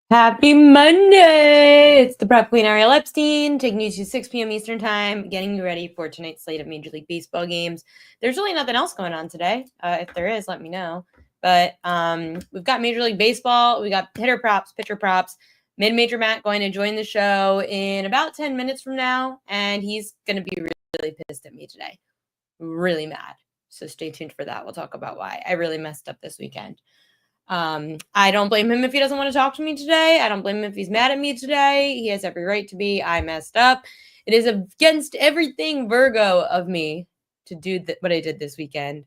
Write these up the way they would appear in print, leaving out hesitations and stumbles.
Happy Monday! It's the Prep Queen Ariel Epstein, taking you to 6 p.m. Eastern Time, getting you ready for tonight's slate of Major League Baseball games. There's really nothing else going on today. If there is, let me know. But we've got Major League Baseball. We got hitter props, pitcher props. Mid-Major Matt going to join the show in about 10 minutes from now, and he's going to be really pissed at me today. Really mad. So stay tuned for that. We'll talk about why. I really messed up this weekend. I don't blame him if he doesn't want to talk to me today. I don't blame him if he's mad at me today. He has every right to be. I messed up. It is against everything Virgo of me to do what I did this weekend.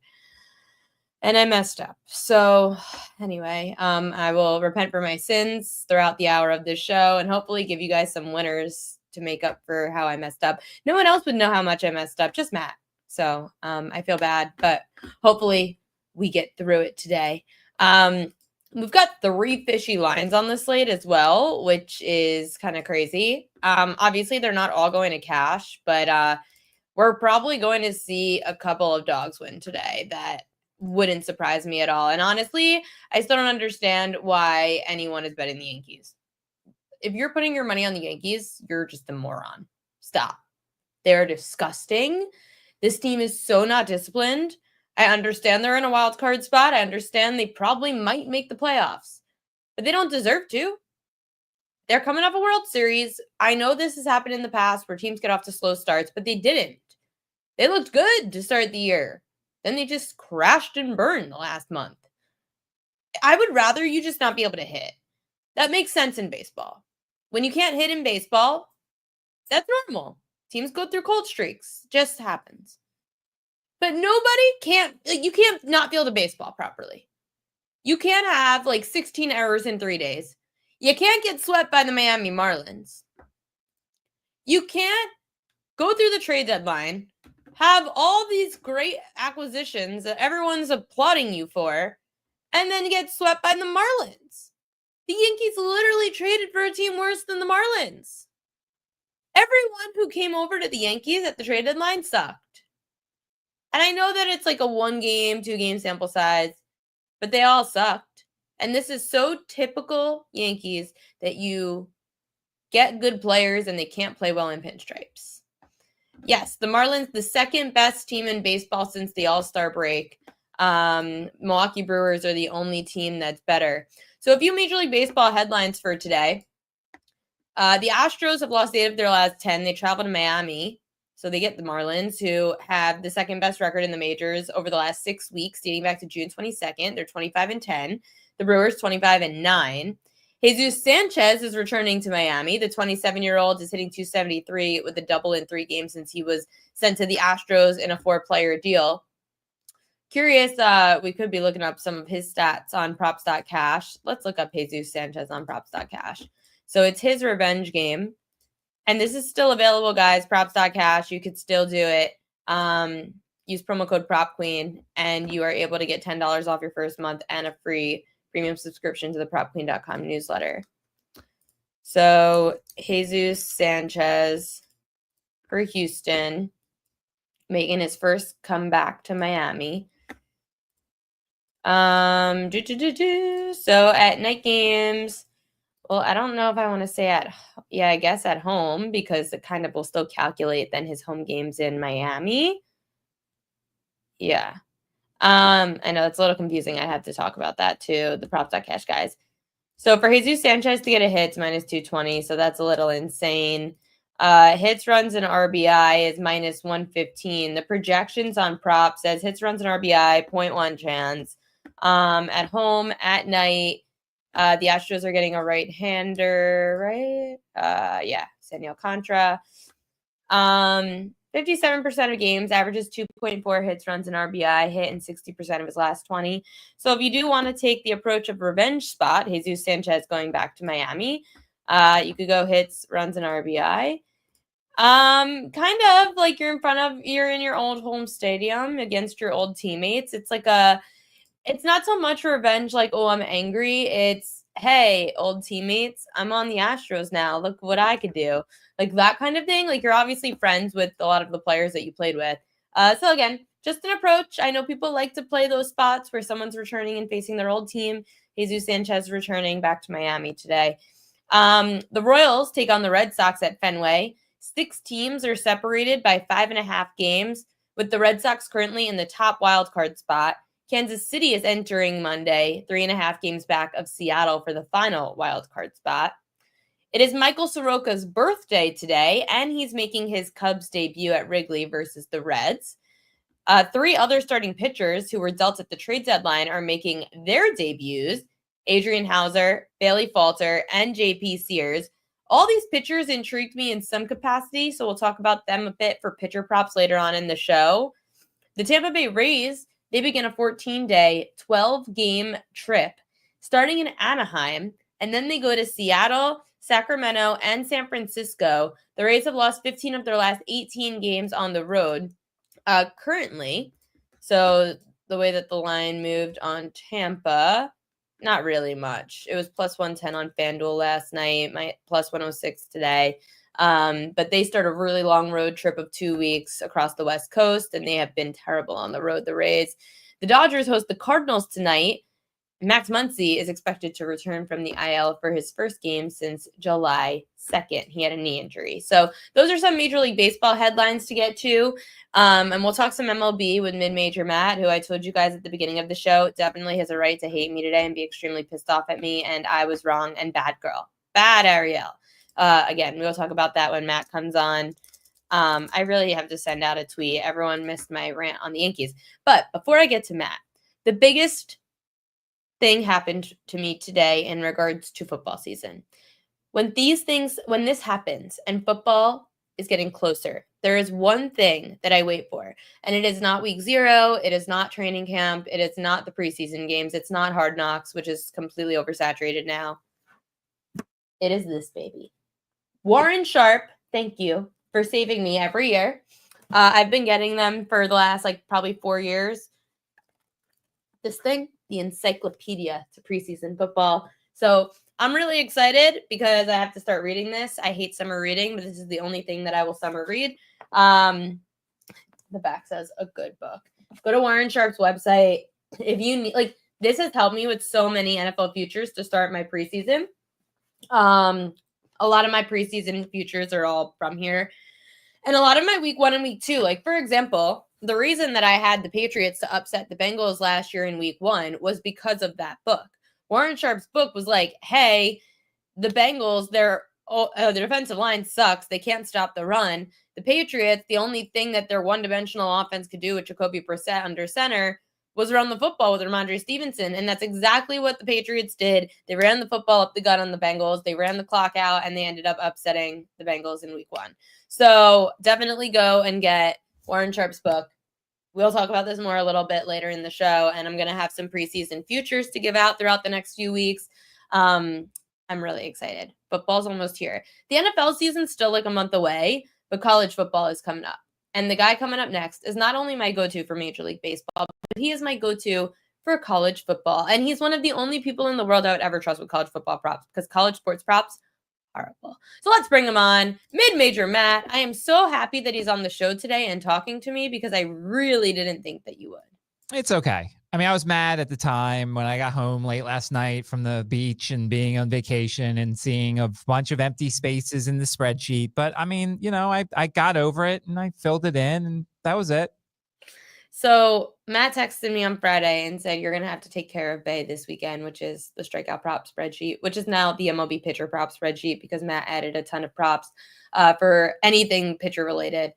And I messed up. So anyway, I will repent for my sins throughout the hour of this show and hopefully give you guys some winners to make up for how I messed up. No one else would know how much I messed up, just Matt. So I feel bad, but hopefully we get through it today. We've got 3 fishy lines on the slate as well, which is kind of crazy. Obviously, they're not all going to cash, but we're probably going to see a couple of dogs win today. That wouldn't surprise me at all. And honestly, I still don't understand why anyone is betting the Yankees. If you're putting your money on the Yankees, you're just a moron. Stop. They're disgusting. This team is so not disciplined. I understand they're in a wild card spot. I understand they probably might make the playoffs, but they don't deserve to. They're coming off a World Series. I know this has happened in the past where teams get off to slow starts, but they didn't. They looked good to start the year. Then they just crashed and burned the last month. I would rather you just not be able to hit. That makes sense in baseball. When you can't hit in baseball, that's normal. Teams go through cold streaks. It just happens. But you can't not field a baseball properly. You can't have 16 errors in 3 days. You can't get swept by the Miami Marlins. You can't go through the trade deadline, have all these great acquisitions that everyone's applauding you for, and then get swept by the Marlins. The Yankees literally traded for a team worse than the Marlins. Everyone who came over to the Yankees at the trade deadline sucked. And I know that it's a 1-game, 2-game sample size, but they all sucked. And this is so typical Yankees that you get good players and they can't play well in pinstripes. Yes, the Marlins, the second best team in baseball since the All-Star break. Milwaukee Brewers are the only team that's better. So a few Major League Baseball headlines for today. The Astros have lost 8 of their last 10. They travel to Miami. So they get the Marlins, who have the second best record in the majors over the last 6 weeks, dating back to June 22nd. They're 25-10. The Brewers 25-9. Jesus Sanchez is returning to Miami. The 27-year-old is hitting .273 with a double in 3 games since he was sent to the Astros in a 4-player deal. Curious, we could be looking up some of his stats on props.cash. Let's look up Jesus Sanchez on props.cash. So it's his revenge game. And this is still available, guys. Props.cash. You could still do it. Use promo code PropQueen, and you are able to get $10 off your first month and a free premium subscription to the PropQueen.com newsletter. So Jesus Sanchez for Houston, making his first comeback to Miami. So at night games. Well, I don't know if I want to say I guess at home, because it kind of will still calculate then his home games in Miami. Yeah. I know it's a little confusing. I have to talk about that too, the props.cash guys. So for Jesus Sanchez to get a hit, it's minus 220, so that's a little insane. Hits, runs, and RBI is minus 115. The projections on props says hits, runs, and RBI, 0.1 chance. At home, at night, the Astros are getting a right-hander, right? Yeah, Daniel Contra. 57% of games, averages 2.4 hits, runs, and RBI, hit in 60% of his last 20. So if you do want to take the approach of revenge spot, Jesus Sanchez going back to Miami, you could go hits, runs, and RBI. Kind of like you're in your old home stadium against your old teammates. It's not so much revenge oh, I'm angry. It's, hey, old teammates, I'm on the Astros now. Look what I could do. That kind of thing. You're obviously friends with a lot of the players that you played with. So again, just an approach. I know people like to play those spots where someone's returning and facing their old team. Jesus Sanchez returning back to Miami today. The Royals take on the Red Sox at Fenway. 6 teams are separated by 5.5 games, with the Red Sox currently in the top wildcard spot. Kansas City is entering Monday, 3.5 games back of Seattle for the final wildcard spot. It is Michael Soroka's birthday today, and he's making his Cubs debut at Wrigley versus the Reds. 3 other starting pitchers who were dealt at the trade deadline are making their debuts. Adrian Hauser, Bailey Falter, and JP Sears. All these pitchers intrigued me in some capacity, so we'll talk about them a bit for pitcher props later on in the show. The Tampa Bay Rays, they begin a 14-day, 12-game trip starting in Anaheim, and then they go to Seattle, Sacramento, and San Francisco. The Rays have lost 15 of their last 18 games on the road currently. So the way that the line moved on Tampa, not really much. It was plus 110 on FanDuel last night, my plus 106 today. But they start a really long road trip of 2 weeks across the West Coast, and they have been terrible on the road, the Rays. The Dodgers host the Cardinals tonight. Max Muncy is expected to return from the IL for his first game since July 2nd. He had a knee injury. So those are some Major League Baseball headlines to get to. And we'll talk some MLB with Mid-Major Matt, who I told you guys at the beginning of the show definitely has a right to hate me today and be extremely pissed off at me. And I was wrong, and bad girl. Bad Ariel. Again, we'll talk about that when Matt comes on. I really have to send out a tweet. Everyone missed my rant on the Yankees. But before I get to Matt, the biggest thing happened to me today in regards to football season. When this happens and football is getting closer, there is one thing that I wait for, and it is not week 0. It is not training camp. It is not the preseason games. It's not Hard Knocks, which is completely oversaturated now. It is this baby. Warren Sharp, thank you for saving me every year. I've been getting them for the last probably 4 years. This thing, the encyclopedia to preseason football. So I'm really excited because I have to start reading this. I hate summer reading, but this is the only thing that I will summer read. The back says a good book. Go to Warren Sharp's website. If you need, this has helped me with so many NFL futures to start my preseason. A lot of my preseason futures are all from here. And a lot of my week 1 and week 2, for example, the reason that I had the Patriots to upset the Bengals last year in week 1 was because of that book. Warren Sharp's book was hey, the Bengals, their defensive line sucks. They can't stop the run. The Patriots, the only thing that their one-dimensional offense could do with Jacoby Brissett under center was run the football with Ramondre Stevenson, and that's exactly what the Patriots did. They ran the football up the gut on the Bengals. They ran the clock out, and they ended up upsetting the Bengals in week 1. So definitely go and get Warren Sharp's book. We'll talk about this more a little bit later in the show, and I'm going to have some preseason futures to give out throughout the next few weeks. I'm really excited. Football's almost here. The NFL season's still a month away, but college football is coming up. And the guy coming up next is not only my go-to for Major League Baseball, but he is my go-to for college football. And he's one of the only people in the world I would ever trust with college football props, because college sports props, horrible. So let's bring him on. Mid-Major Matt. I am so happy that he's on the show today and talking to me, because I really didn't think that you would. It's okay. I mean, I was mad at the time when I got home late last night from the beach and being on vacation and seeing a bunch of empty spaces in the spreadsheet. But I mean, I got over it and I filled it in, and that was it. So Matt texted me on Friday and said, you're going to have to take care of Bay this weekend, which is the strikeout prop spreadsheet, which is now the MLB pitcher prop spreadsheet, because Matt added a ton of props for anything pitcher related.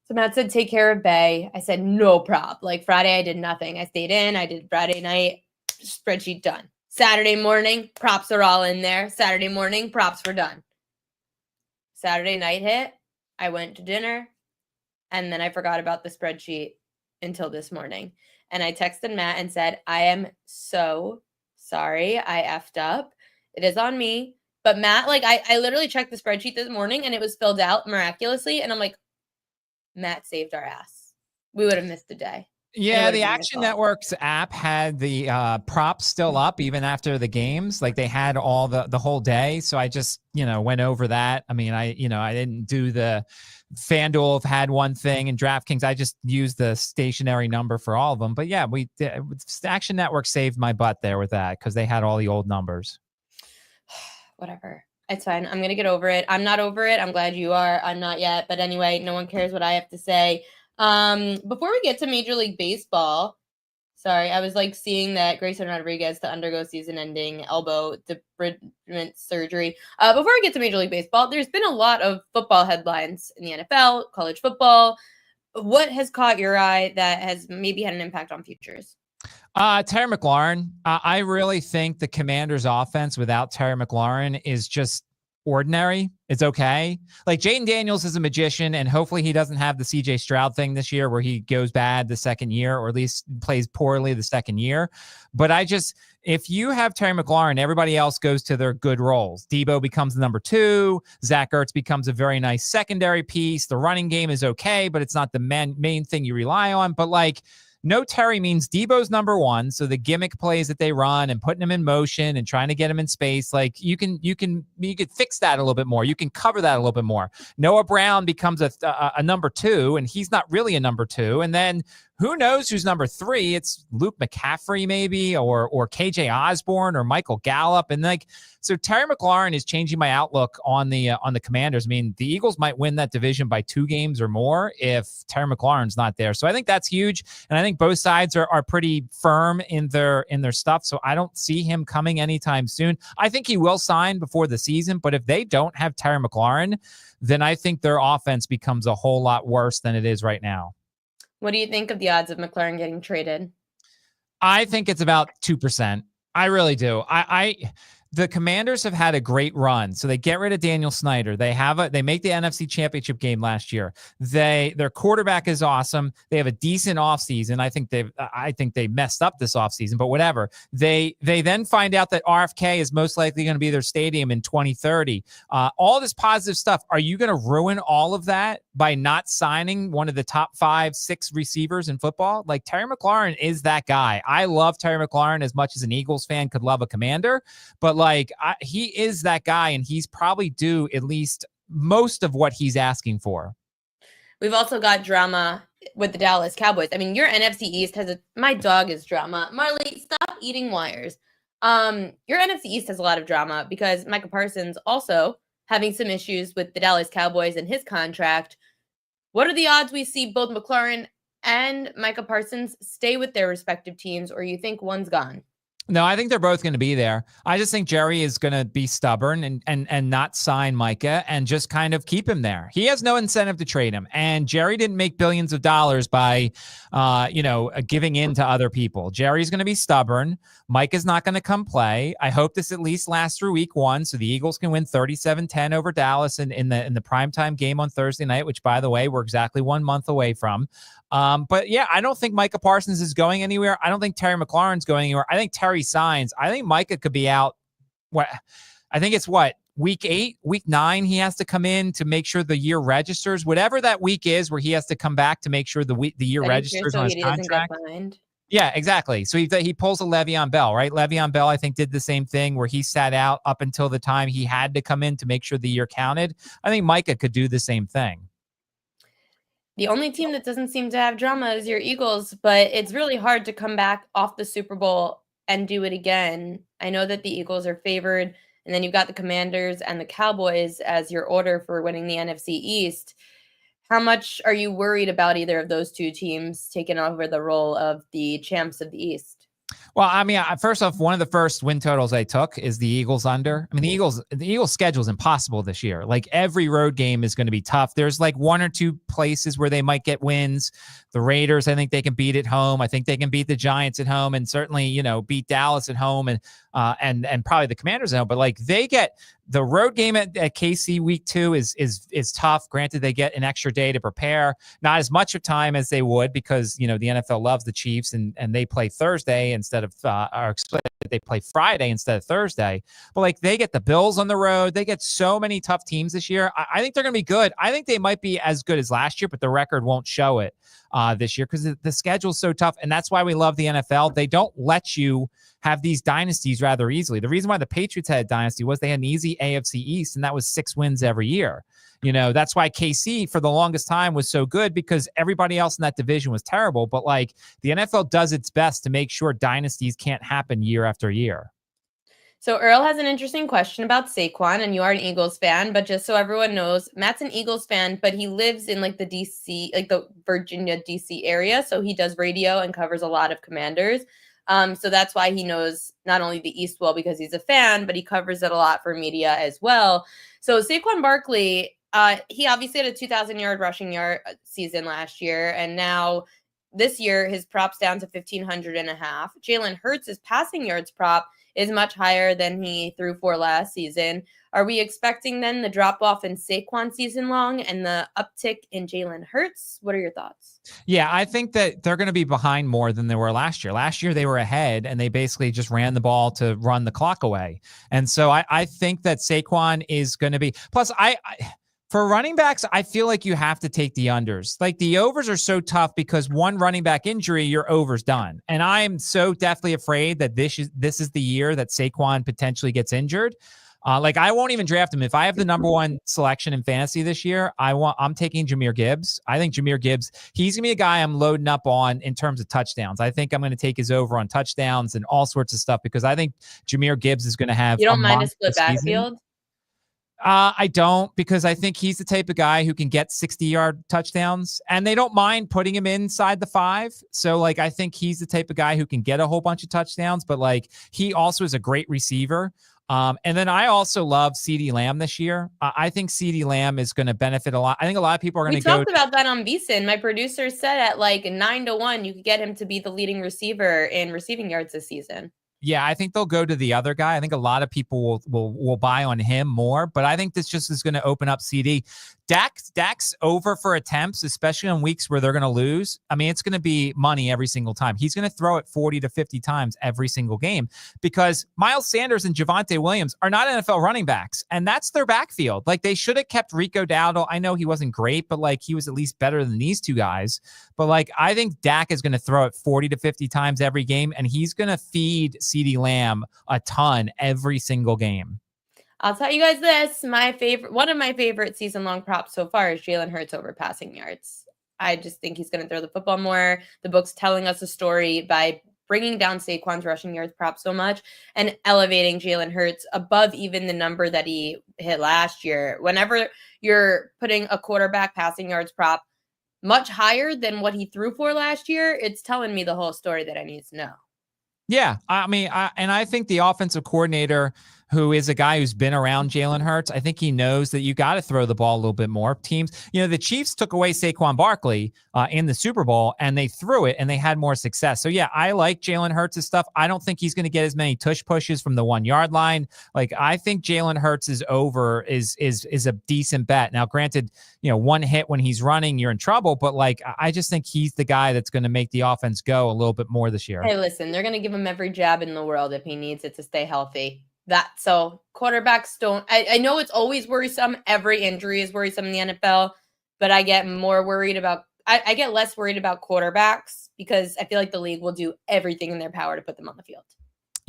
So Matt said, take care of Bay. I said, no prop. Friday, I did nothing. I stayed in. I did Friday night, spreadsheet done. Saturday morning, props are all in there. Saturday morning, props were done. Saturday night hit. I went to dinner, and then I forgot about the spreadsheet until this morning. And I texted Matt and said, I am so sorry. I effed up. It is on me. But Matt, I literally checked the spreadsheet this morning and it was filled out miraculously. And I'm like, Matt saved our ass. We would have missed the day. Yeah, Anywhere the to my Action fault. Network's app had the props still up even after the games. Like they had all the whole day. So I just, went over that. I mean, I didn't do the FanDuel had one thing and DraftKings. I just used the stationary number for all of them. But yeah, Action Network saved my butt there with that because they had all the old numbers. Whatever. It's fine. I'm going to get over it. I'm not over it. I'm glad you are. I'm not yet. But anyway, no one cares what I have to say. Before we get to Major League Baseball, sorry, I was seeing that Grayson Rodriguez to undergo season-ending elbow debridement surgery. Before we get to Major League Baseball, there's been a lot of football headlines in the NFL, college football. What has caught your eye that has maybe had an impact on futures? Terry McLaurin. I really think the Commanders' offense without Terry McLaurin is just ordinary. It's okay. Like Jaden Daniels is a magician, and hopefully he doesn't have the CJ Stroud thing this year where he goes bad the second year, or at least plays poorly the second year. But if you have Terry McLaurin, everybody else goes to their good roles. Debo becomes the number 2. Zach Ertz becomes a very nice secondary piece. The running game is okay, but it's not the main thing you rely on. But no Terry means Debo's number 1. So the gimmick plays that they run and putting him in motion and trying to get him in space, you can fix that a little bit more. You can cover that a little bit more. Noah Brown becomes a number 2, and he's not really a number 2. And then who knows who's number 3? It's Luke McCaffrey maybe, or KJ Osborne or Michael Gallup. And so Terry McLaurin is changing my outlook on the Commanders. I mean, the Eagles might win that division by 2 games or more if Terry McLaurin's not there. So I think that's huge. And I think both sides are pretty firm in their stuff. So I don't see him coming anytime soon. I think he will sign before the season, but if they don't have Terry McLaurin, then I think their offense becomes a whole lot worse than it is right now. What do you think of the odds of McLaurin getting traded? I think it's about 2%. I really do. The Commanders have had a great run. So they get rid of Daniel Snyder. They make the NFC Championship game last year. Their quarterback is awesome. They have a decent offseason. I think they messed up this offseason, but whatever. They then find out that RFK is most likely going to be their stadium in 2030. All this positive stuff. Are you going to ruin all of that by not signing one of the top 5-6 receivers in football? Terry McLaurin is that guy. I love Terry McLaurin as much as an Eagles fan could love a Commander, but he is that guy, and he's probably due at least most of what he's asking for. We've also got drama with the Dallas Cowboys. I mean, your NFC East my dog is drama. Marley, stop eating wires. Your NFC East has a lot of drama because Micah Parsons also having some issues with the Dallas Cowboys and his contract. What are the odds we see both McLaurin and Micah Parsons stay with their respective teams, or you think one's gone? No, I think they're both going to be there. I just think Jerry is going to be stubborn and not sign Micah and just kind of keep him there. He has no incentive to trade him. And Jerry didn't make billions of dollars by, giving in to other people. Jerry's going to be stubborn. Micah's not going to come play. I hope this at least lasts through week 1 so the Eagles can win 37-10 over Dallas in the primetime game on Thursday night, which, by the way, we're exactly 1 month away from. But yeah, I don't think Micah Parsons is going anywhere. I don't think Terry McLaurin's going anywhere. I think Terry signs. I think Micah could be out. Week 8, week 9, he has to come in to make sure the year registers, whatever that week is where he has to come back to make sure the year registers on his contract. Yeah, exactly. So he pulls a Le'Veon Bell, right? Le'Veon Bell, I think, did the same thing where he sat out up until the time he had to come in to make sure the year counted. I think Micah could do the same thing. The only team that doesn't seem to have drama is your Eagles, but it's really hard to come back off the Super Bowl and do it again. I know that the Eagles are favored, and then you've got the Commanders and the Cowboys as your order for winning the NFC East. How much are you worried about either of those two teams taking over the role of the champs of the East? Well, I mean, first off, one of the first win totals I took is the Eagles under. I mean, the Eagles schedule is impossible this year. Every road game is going to be tough. There's 1 or 2 places where they might get wins. The Raiders, I think they can beat at home. I think they can beat the Giants at home, and certainly, beat Dallas at home, and probably the Commanders at home. But the road game at KC week 2 is tough. Granted, they get an extra day to prepare, not as much of time as they would because the NFL loves the Chiefs and they play Thursday instead of they play Friday instead of Thursday. But like they get the Bills on the road, they get so many tough teams this year. I think they're going to be good. I think they might be as good as last year, but the record won't show it this year because the schedule's so tough, and that's why we love the NFL. They don't let you have these dynasties rather easily. The reason why the Patriots had a dynasty was they had an easy AFC East, and that was 6 wins every year. That's why KC for the longest time was so good because everybody else in that division was terrible. But like the NFL does its best to make sure dynasties can't happen year after year. So Earl has an interesting question about Saquon, and you are an Eagles fan, but just so everyone knows, Matt's an Eagles fan, but he lives in like the DC, like the Virginia, DC area. So he does radio and covers a lot of Commanders. So that's why he knows not only the East well because he's a fan, but he covers it a lot for media as well. So Saquon Barkley, he obviously had a 2,000-yard rushing yard season last year, and now this year his prop's down to 1,500.5. Jalen Hurts' passing yards prop is much higher than he threw for last season. Are we expecting then the drop-off in Saquon season long and the uptick in Jalen Hurts? What are your thoughts? Yeah, I think that they're going to be behind more than they were last year. Last year, they were ahead, and they basically just ran the ball to run the clock away. And so I think that Saquon is going to be – plus, for running backs, I feel like you have to take the unders. Like the overs are so tough because one running back injury, your over's done. And I'm so definitely afraid that this is the year that Saquon potentially gets injured. Like I won't even draft him. If I have the number 1 selection in fantasy this year, I'm taking Jahmyr Gibbs. I think Jahmyr Gibbs, he's gonna be a guy I'm loading up on in terms of touchdowns. I think I'm gonna take his over on touchdowns and all sorts of stuff because I think Jahmyr Gibbs is gonna have. You don't mind a split backfield? I don't, because I think he's the type of guy who can get 60-yard touchdowns, and they don't mind putting him inside the 5. So, like, I think he's the type of guy who can get a whole bunch of touchdowns, but, like, he also is a great receiver. And then I also love CeeDee Lamb this year. I think CeeDee Lamb is going to benefit a lot. I think a lot of people are going to go. We talked about that on VSiN. My producer said at like 9-1, you could get him to be the leading receiver in receiving yards this season. Yeah, I think they'll go to the other guy. I think a lot of people will buy on him more, but I think this just is going to open up CD. Dak's over for attempts, especially on weeks where they're going to lose. I mean, it's going to be money every single time. He's going to throw it 40 to 50 times every single game because Miles Sanders and Javonte Williams are not NFL running backs, and that's their backfield. Like, they should have kept Rico Dowdle. I know he wasn't great, but, like, he was at least better than these two guys. But, like, I think Dak is going to throw it 40 to 50 times every game, and he's going to feed CeeDee Lamb a ton every single game. I'll tell you guys this, one of my favorite season-long props so far is Jalen Hurts over passing yards. I just think he's going to throw the football more. The book's telling us a story by bringing down Saquon's rushing yards prop so much and elevating Jalen Hurts above even the number that he hit last year. Whenever you're putting a quarterback passing yards prop much higher than what he threw for last year, it's telling me the whole story that I need to know. Yeah, I mean, I think the offensive coordinator, who is a guy who's been around Jalen Hurts, I think he knows that you got to throw the ball a little bit more. Teams, the Chiefs took away Saquon Barkley in the Super Bowl, and they threw it, and they had more success. So, yeah, I like Jalen Hurts' stuff. I don't think he's going to get as many tush pushes from the 1-yard line. Like, I think Jalen Hurts is over is a decent bet. Now, granted, one hit when he's running, you're in trouble, but, like, I just think he's the guy that's going to make the offense go a little bit more this year. Hey, listen, they're going to give him every jab in the world if he needs it to stay healthy. So quarterbacks don't, I know it's always worrisome. Every injury is worrisome in the NFL, but I get more worried about, I get less worried about quarterbacks because I feel like the league will do everything in their power to put them on the field.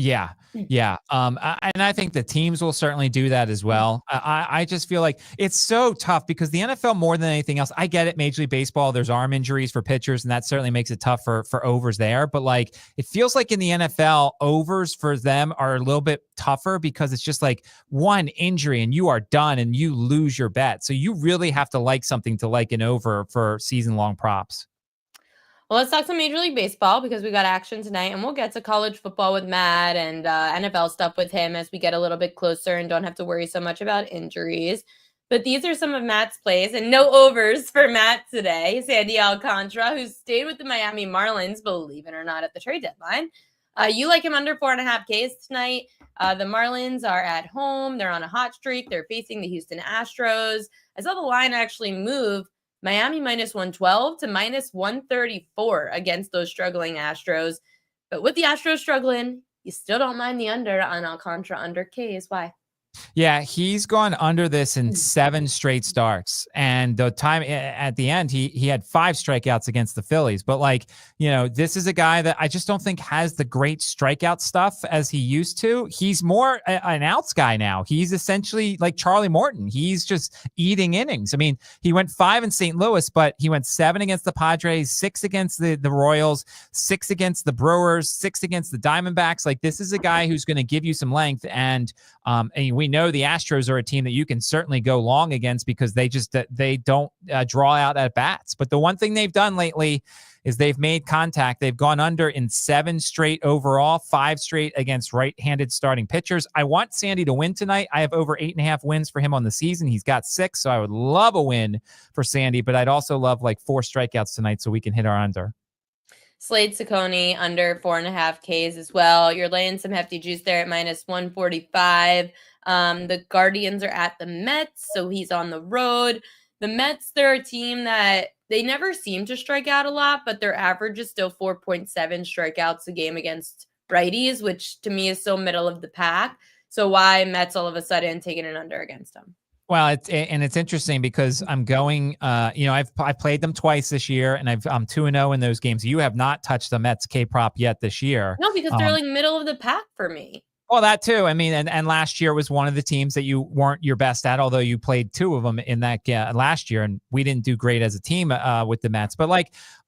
Yeah. And I think the teams will certainly do that as well. I just feel like it's so tough because the NFL, more than anything else, I get it. Major League Baseball, there's arm injuries for pitchers, and that certainly makes it tough for overs there. But, like, it feels like in the NFL, overs for them are a little bit tougher because it's just like one injury and you are done and you lose your bet. So you really have to like something to like an over for season-long props. Well, let's talk some Major League Baseball because we got action tonight, and we'll get to college football with Matt and NFL stuff with him as we get a little bit closer and don't have to worry so much about injuries. But these are some of Matt's plays, and no overs for Matt today. Sandy Alcantara, who stayed with the Miami Marlins, believe it or not, at the trade deadline. You like him under 4.5 Ks tonight. The Marlins are at home. They're on a hot streak. They're facing the Houston Astros. I saw the line actually move Miami minus 112 to minus 134 against those struggling Astros. But with the Astros struggling, you still don't mind the under on Alcantara under Ks. Why? Yeah, he's gone under this in 7 straight starts. And the time at the end, he had 5 strikeouts against the Phillies. But this is a guy that I just don't think has the great strikeout stuff as he used to. He's more an outs guy now. He's essentially like Charlie Morton. He's just eating innings. I mean, he went 5 in St. Louis, but he went 7 against the Padres, 6 against the Royals, 6 against the Brewers, 6 against the Diamondbacks. Like, this is a guy who's going to give you some length. And we know the Astros are a team that you can certainly go long against because they don't draw out at bats. But the one thing they've done lately is they've made contact. They've gone under in 7 straight overall, 5 straight against right-handed starting pitchers. I want Sandy to win tonight. I have over 8.5 wins for him on the season. He's got 6, so I would love a win for Sandy, but I'd also love like 4 strikeouts tonight so we can hit our under. Slade Ciccone under 4.5 Ks as well. You're laying some hefty juice there at minus 145. The Guardians are at the Mets, so he's on the road. The Mets, they're a team that they never seem to strike out a lot, but their average is still 4.7 strikeouts a game against righties, which to me is so middle of the pack. So why Mets all of a sudden taking an under against them? Well, it's interesting because I'm going, I played them twice this year, and I'm 2-0 in those games. You have not touched the Mets K-prop yet this year. No, because they're like middle of the pack for me. Well, that too. I mean, and last year was one of the teams that you weren't your best at, although you played 2 of them in that last year, and we didn't do great as a team with the Mets. But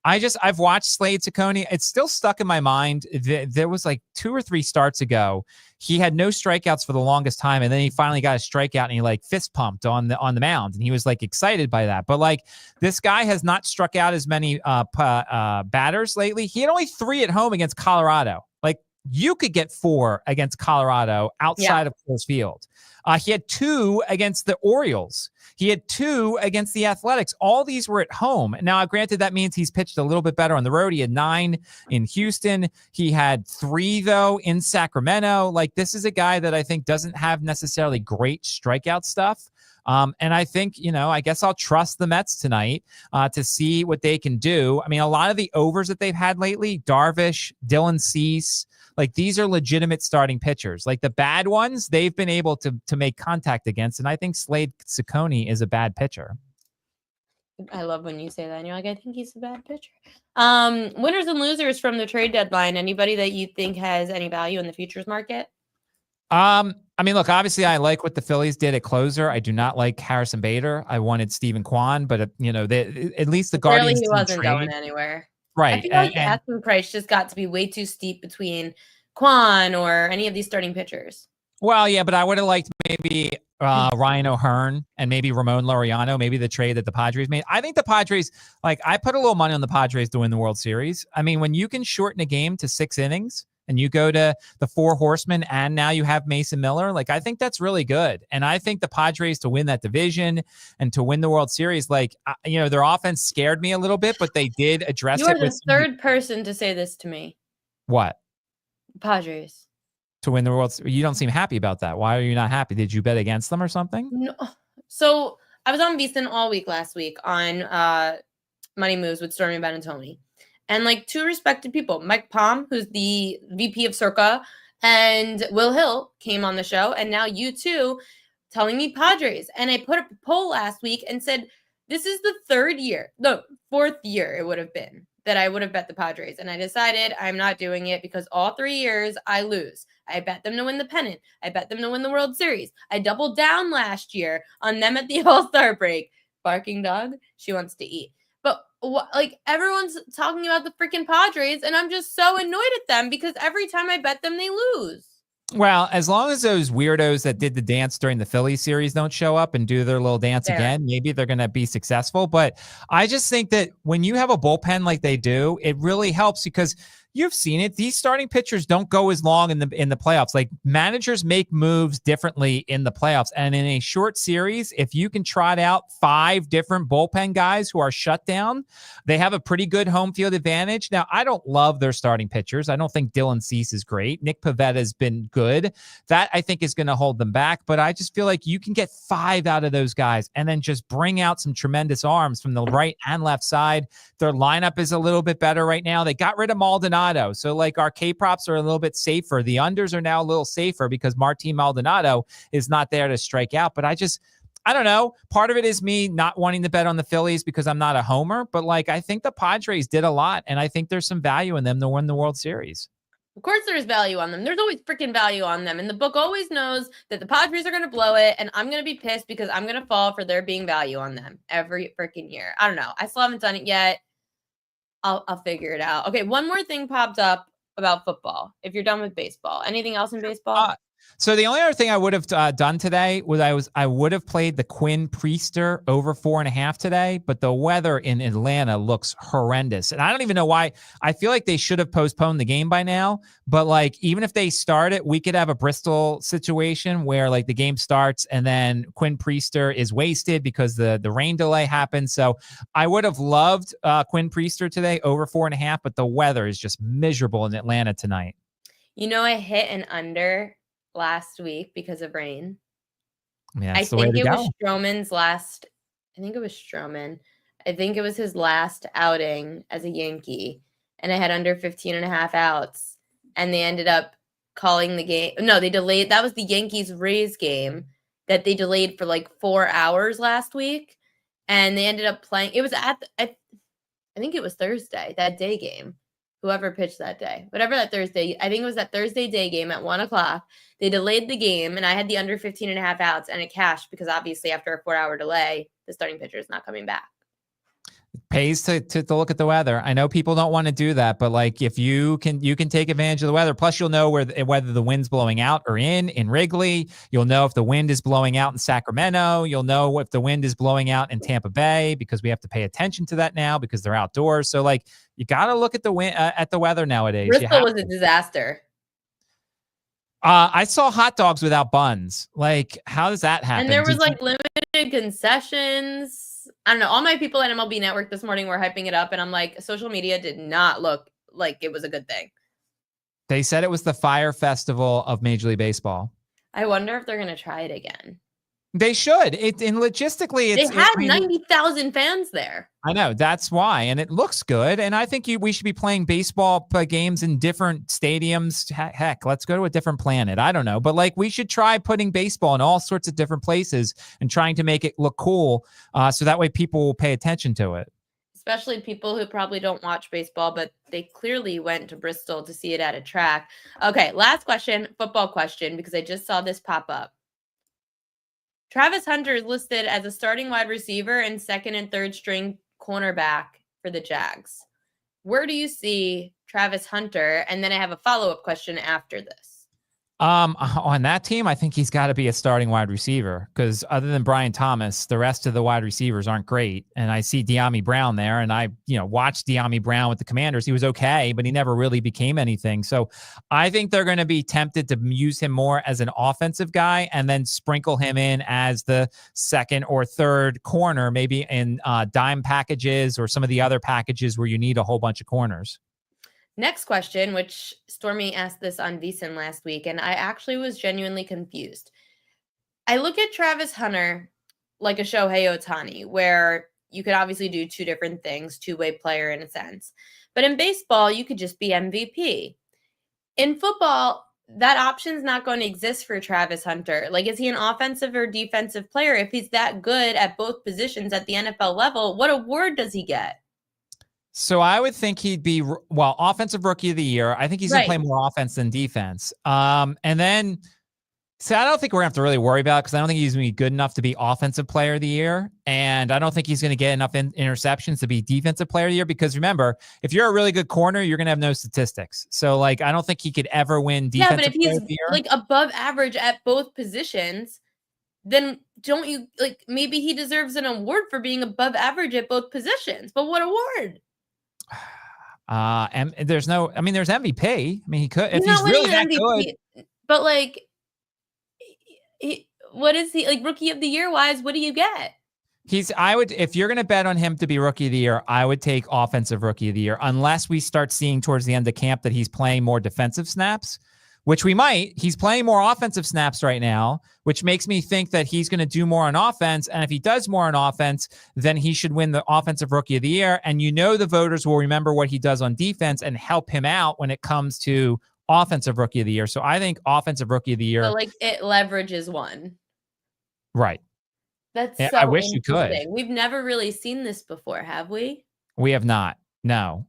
I've watched Slade Ciccone. It's still stuck in my mind. There was like 2 or 3 starts ago. He had no strikeouts for the longest time, and then he finally got a strikeout, and he like fist pumped on the mound, and he was like excited by that. But this guy has not struck out as many batters lately. He had only 3 at home against Colorado. You could get 4 against Colorado outside of Coors Field. He had 2 against the Orioles. He had 2 against the Athletics. All these were at home. Now, granted, that means he's pitched a little bit better on the road. He had 9 in Houston. He had 3, though, in Sacramento. This is a guy that I think doesn't have necessarily great strikeout stuff. And I think, I guess I'll trust the Mets tonight to see what they can do. I mean, a lot of the overs that they've had lately, Darvish, Dylan Cease, these are legitimate starting pitchers. The bad ones, they've been able to make contact against. And I think Slade Ciccone is a bad pitcher. I love when you say that. And you're like, I think he's a bad pitcher. Winners and losers from the trade deadline. Anybody that you think has any value in the futures market? I mean, look, obviously I like what the Phillies did at closer. I do not like Harrison Bader. I wanted Stephen Kwan, but at least the Guardians he wasn't going anywhere. Right. I feel like the asking price just got to be way too steep between Kwan or any of these starting pitchers. Well, yeah, but I would have liked maybe Ryan O'Hearn and maybe Ramon Laureano, maybe the trade that the Padres made. I think the Padres, I put a little money on the Padres to win the World Series. I mean, when you can shorten a game to 6 innings and you go to the 4 horsemen and now you have Mason Miller, I think that's really good. And I think the Padres to win that division and to win the World Series, their offense scared me a little bit, but they did address it. You are the third person to say this to me. What? Padres. To win the World Series. You don't seem happy about that. Why are you not happy? Did you bet against them or something? No. So I was on VSiN all week last week on Money Moves with Stormy Benetoni. And 2 respected people, Mike Palm, who's the VP of Circa, and Will Hill came on the show. And now you 2 telling me Padres. And I put up a poll last week and said, this is the 4th year it would have been that I would have bet the Padres. And I decided I'm not doing it because all 3 years I lose. I bet them to win the pennant. I bet them to win the World Series. I doubled down last year on them at the All-Star break. Barking dog, she wants to eat. But everyone's talking about the freaking Padres, and I'm just so annoyed at them because every time I bet them, they lose. Well, as long as those weirdos that did the dance during the Phillies series don't show up and do their little dance again, maybe they're going to be successful. But I just think that when you have a bullpen like they do, it really helps because, you've seen it. These starting pitchers don't go as long in the playoffs. Like, managers make moves differently in the playoffs. And in a short series, if you can trot out 5 different bullpen guys who are shut down, they have a pretty good home field advantage. Now, I don't love their starting pitchers. I don't think Dylan Cease is great. Nick Pivetta has been good. That, I think, is going to hold them back. But I just feel like you can get 5 out of those guys and then just bring out some tremendous arms from the right and left side. Their lineup is a little bit better right now. They got rid of Maldonado. So, like, our K props are a little bit safer. The unders are now a little safer because Martin Maldonado is not there to strike out. But I don't know. Part of it is me not wanting to bet on the Phillies because I'm not a homer. But, like, I think the Padres did a lot, and I think there's some value in them to win the World Series. Of course there's value on them. There's always freaking value on them. And the book always knows that the Padres are going to blow it, and I'm going to be pissed because I'm going to fall for there being value on them every freaking year. I don't know. I still haven't done it yet. I'll figure it out. Okay, one more thing popped up about football. If you're done with baseball, anything else in baseball? So the only other thing I would have done today was I would have played the Quinn Priester over 4.5 today, but the weather in Atlanta looks horrendous. And I don't even know why. I feel like they should have postponed the game by now, but, like, even if they start it, we could have a Bristol situation where, like, the game starts and then Quinn Priester is wasted because the rain delay happened. So I would have loved Quinn Priester today over 4.5, but the weather is just miserable in Atlanta tonight. You know, I hit an under last week because of rain. Yeah, I think it was Stroman's last. I think it was Stroman. I think it was his last outing as a Yankee, and I had under 15.5 outs, and they ended up calling the game. No, they delayed. That was the Yankees-Rays game that they delayed for like 4 hours last week, and they ended up playing. It was I think it was Thursday, that day game. Whoever pitched that day, whatever that Thursday, I think it was that Thursday day game at 1:00. They delayed the game, and I had the under 15.5 outs, and it cashed because obviously after a 4-hour delay, the starting pitcher is not coming back. It pays to look at the weather. I know people don't want to do that, but, like, if you can take advantage of the weather. Plus, you'll know whether the wind's blowing out or in Wrigley. You'll know if the wind is blowing out in Sacramento. You'll know if the wind is blowing out in Tampa Bay because we have to pay attention to that now because they're outdoors. So, like, you got to look at the wind at the weather nowadays. Bristol was a disaster. I saw hot dogs without buns. Like, how does that happen? And there was like limited concessions. I don't know. All my people at MLB Network this morning were hyping it up, and I'm like, social media did not look like it was a good thing. They said it was the Fire Festival of Major League Baseball. I wonder if they're going to try it again. They should. Logistically, they had 90,000 fans there. I know, that's why, and it looks good. And I think we should be playing baseball games in different stadiums. Heck, let's go to a different planet. I don't know, but, like, we should try putting baseball in all sorts of different places and trying to make it look cool, so that way people will pay attention to it. Especially people who probably don't watch baseball, but they clearly went to Bristol to see it at a track. Okay, last question, football question, because I just saw this pop up. Travis Hunter is listed as a starting wide receiver and second and third string cornerback for the Jags. Where do you see Travis Hunter? And then I have a follow-up question after this. On that team, I think he's got to be a starting wide receiver because other than Brian Thomas, the rest of the wide receivers aren't great. And I see De'Ami Brown there, and I, watched De'Ami Brown with the Commanders. He was okay, but he never really became anything. So I think they're going to be tempted to use him more as an offensive guy and then sprinkle him in as the second or third corner, maybe in dime packages or some of the other packages where you need a whole bunch of corners. Next question, which Stormy asked this on VSiN last week, and I actually was genuinely confused. I look at Travis Hunter like a Shohei Ohtani, where you could obviously do two different things, two-way player in a sense. But in baseball, you could just be MVP. In football, that option's not going to exist for Travis Hunter. Like, is he an offensive or defensive player? If he's that good at both positions at the NFL level, what award does he get? So I would think he'd be, offensive rookie of the year. I think he's going to play more offense than defense. And then, I don't think we're going to have to really worry about it because I don't think he's going to be good enough to be offensive player of the year. And I don't think he's going to get enough interceptions to be defensive player of the year because remember, if you're a really good corner, you're going to have no statistics. So, like, I don't think he could ever win defensive player of the year. Yeah, but if he's like above average at both positions, then don't you, like, maybe he deserves an award for being above average at both positions. But what award? And there's no, I mean, there's MVP. I mean, he could, if He's he's not really winning that an good. MVP, but like, what is he like rookie of the year wise? What do you get? If you're going to bet on him to be rookie of the year, I would take offensive rookie of the year, unless we start seeing towards the end of camp that he's playing more defensive snaps, which we might. He's playing more offensive snaps right now, which makes me think that he's going to do more on offense. And if he does more on offense, then he should win the offensive rookie of the year. And the voters will remember what he does on defense and help him out when it comes to offensive rookie of the year. So I think offensive rookie of the year. So like it leverages one. Right. That's Yeah, so I wish you could. We've never really seen this before, have we? We have not. No.